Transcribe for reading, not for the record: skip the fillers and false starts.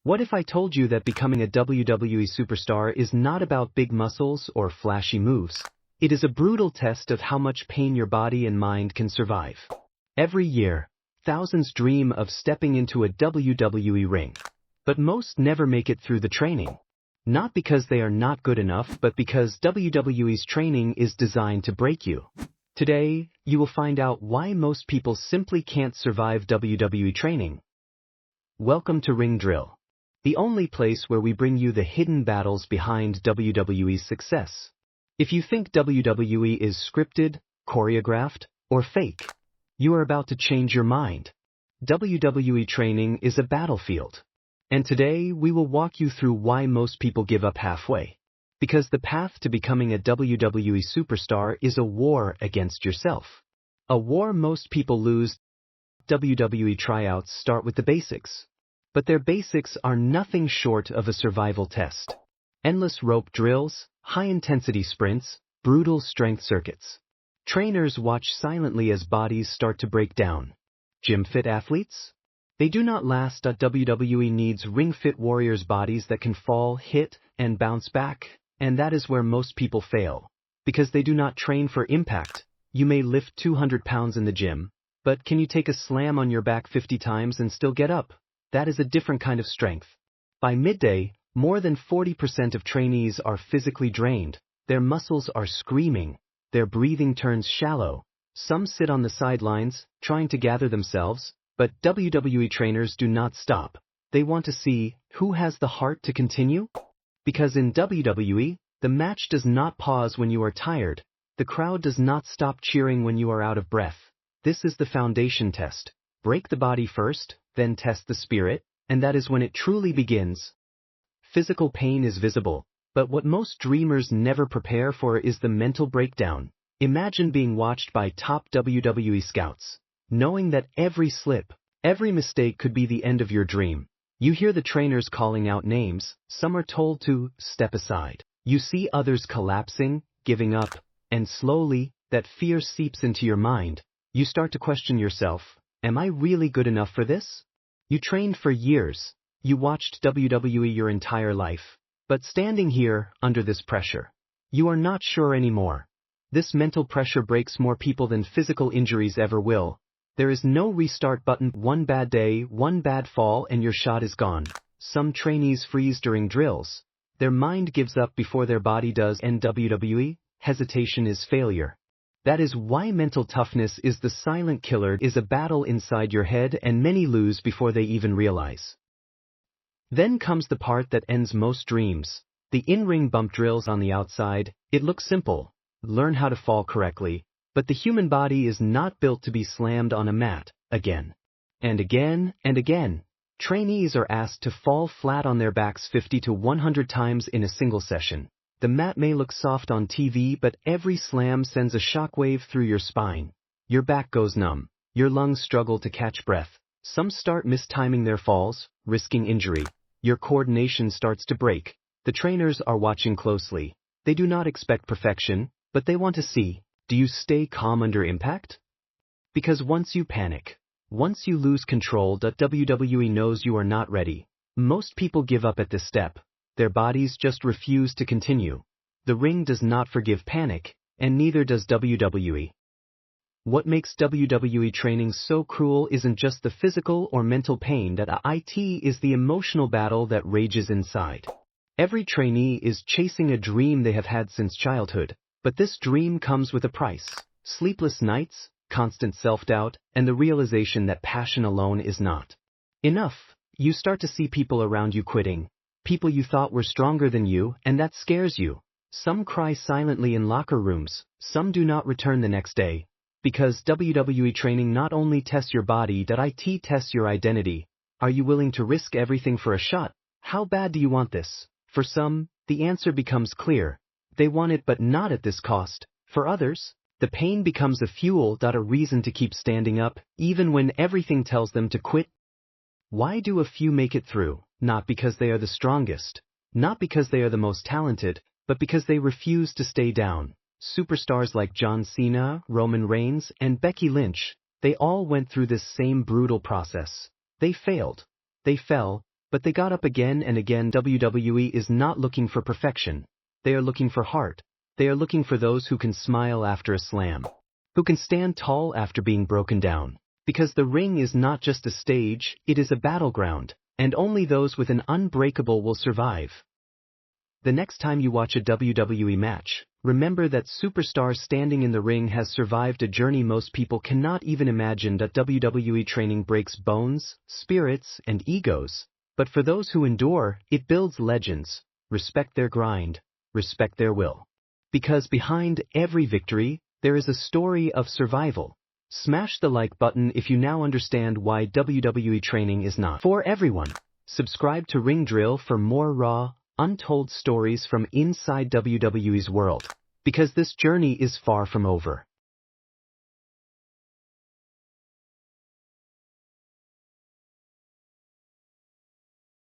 What if I told you that becoming a WWE superstar is not about big muscles or flashy moves? It is a brutal test of how much pain your body and mind can survive. Every year, thousands dream of stepping into a WWE ring. But most never make it through the training. Not because they are not good enough, but because WWE's training is designed to break you. Today, you will find out why most people simply can't survive WWE training. Welcome to Ring Drill, the only place where we bring you the hidden battles behind WWE's success. If you think WWE is scripted, choreographed, or fake, you are about to change your mind. WWE training is a battlefield. And today we will walk you through why most people give up halfway. Because the path to becoming a WWE superstar is a war against yourself. A war most people lose. WWE tryouts start with the basics. But their basics are nothing short of a survival test. Endless rope drills, high-intensity sprints, brutal strength circuits. Trainers watch silently as bodies start to break down. Gym-fit athletes? They do not last. WWE needs ring-fit warriors' bodies that can fall, hit, and bounce back, and that is where most people fail. Because they do not train for impact. You may lift 200 pounds in the gym, but can you take a slam on your back 50 times and still get up? That is a different kind of strength. By midday, more than 40% of trainees are physically drained. Their muscles are screaming. Their breathing turns shallow. Some sit on the sidelines, trying to gather themselves. But WWE trainers do not stop. They want to see who has the heart to continue. Because in WWE, the match does not pause when you are tired. The crowd does not stop cheering when you are out of breath. This is the foundation test. Break the body first, then test the spirit, and that is when it truly begins. Physical pain is visible, but what most dreamers never prepare for is the mental breakdown. Imagine being watched by top WWE scouts. Knowing that every slip, every mistake could be the end of your dream. You hear the trainers calling out names, some are told to step aside. You see others collapsing, giving up, and slowly, that fear seeps into your mind. You start to question yourself, am I really good enough for this? You trained for years. You watched WWE your entire life. But standing here, under this pressure, you are not sure anymore. This mental pressure breaks more people than physical injuries ever will. There is no restart button. One bad day, one bad fall, and your shot is gone. Some trainees freeze during drills. Their mind gives up before their body does. And WWE, hesitation is failure. That is why mental toughness is the silent killer. Is a battle inside your head, and many lose before they even realize. Then comes the part that ends most dreams. The in-ring bump drills on the outside. It looks simple. Learn how to fall correctly. But the human body is not built to be slammed on a mat, again. And again, and again. Trainees are asked to fall flat on their backs 50 to 100 times in a single session. The mat may look soft on TV, but every slam sends a shockwave through your spine. Your back goes numb. Your lungs struggle to catch breath. Some start mistiming their falls, risking injury. Your coordination starts to break. The trainers are watching closely. They do not expect perfection, but they want to see. Do you stay calm under impact? Because once you panic, once you lose control, WWE knows you are not ready. Most people give up at this step. Their bodies just refuse to continue. The ring does not forgive panic, and neither does WWE. What makes WWE training so cruel isn't just the physical or mental pain. It is the emotional battle that rages inside. Every trainee is chasing a dream they have had since childhood. But this dream comes with a price. Sleepless nights, constant self-doubt, and the realization that passion alone is not enough. You start to see people around you quitting. People you thought were stronger than you, and that scares you. Some cry silently in locker rooms. Some do not return the next day. Because WWE training not only tests your body, it tests your identity. Are you willing to risk everything for a shot? How bad do you want this? For some, the answer becomes clear. They want it, but not at this cost. For others, the pain becomes a fuel. A reason to keep standing up, even when everything tells them to quit. Why do a few make it through? Not because they are the strongest, not because they are the most talented, but because they refuse to stay down. Superstars like John Cena, Roman Reigns, and Becky Lynch, they all went through this same brutal process. They failed. They fell, but they got up again and again. WWE is not looking for perfection. They are looking for heart. They are looking for those who can smile after a slam, who can stand tall after being broken down. Because the ring is not just a stage, it is a battleground, and only those with an unbreakable will survive. The next time you watch a WWE match, remember that superstar standing in the ring has survived a journey most people cannot even imagine. WWE training breaks bones, spirits, and egos, but for those who endure, it builds legends. Respect their grind, respect their will. Because behind every victory, there is a story of survival. Smash the like button if you now understand why WWE training is not for everyone. Subscribe to Ring Drill for more raw, untold stories from inside WWE's world. Because this journey is far from over.